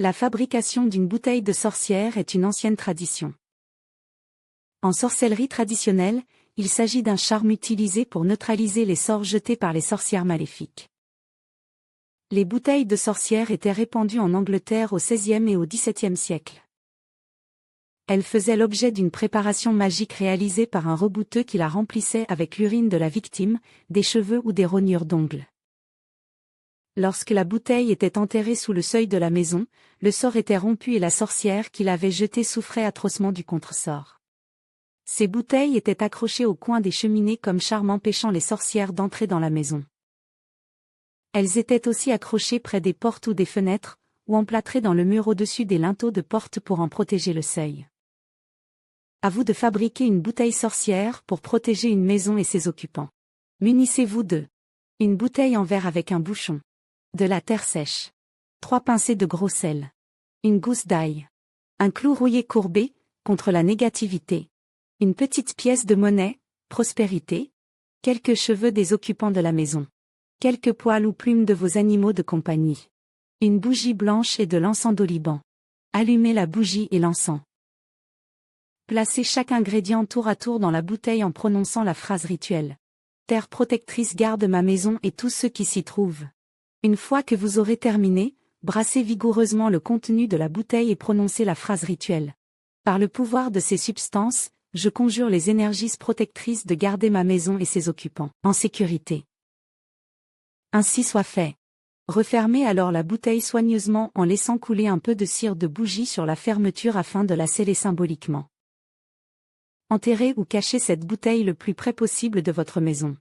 La fabrication d'une bouteille de sorcière est une ancienne tradition. En sorcellerie traditionnelle, il s'agit d'un charme utilisé pour neutraliser les sorts jetés par les sorcières maléfiques. Les bouteilles de sorcière étaient répandues en Angleterre au XVIe et au XVIIe siècle. Elles faisaient l'objet d'une préparation magique réalisée par un rebouteux qui la remplissait avec l'urine de la victime, des cheveux ou des rognures d'ongles. Lorsque la bouteille était enterrée sous le seuil de la maison, le sort était rompu et la sorcière qui l'avait jetée souffrait atrocement du contresort. Ces bouteilles étaient accrochées au coin des cheminées comme charme empêchant les sorcières d'entrer dans la maison. Elles étaient aussi accrochées près des portes ou des fenêtres, ou emplâtrées dans le mur au-dessus des linteaux de porte pour en protéger le seuil. À vous de fabriquer une bouteille sorcière pour protéger une maison et ses occupants. Munissez-vous de une bouteille en verre avec un bouchon, de la terre sèche, 3 pincées de gros sel, une gousse d'ail, un clou rouillé courbé, contre la négativité, une petite pièce de monnaie, prospérité, quelques cheveux des occupants de la maison, quelques poils ou plumes de vos animaux de compagnie, une bougie blanche et de l'encens d'oliban. Allumez la bougie et l'encens. Placez chaque ingrédient tour à tour dans la bouteille en prononçant la phrase rituelle. Terre protectrice garde ma maison et tous ceux qui s'y trouvent. Une fois que vous aurez terminé, brassez vigoureusement le contenu de la bouteille et prononcez la phrase rituelle. Par le pouvoir de ces substances, je conjure les énergies protectrices de garder ma maison et ses occupants en sécurité. Ainsi soit fait. Refermez alors la bouteille soigneusement en laissant couler un peu de cire de bougie sur la fermeture afin de la sceller symboliquement. Enterrez ou cachez cette bouteille le plus près possible de votre maison.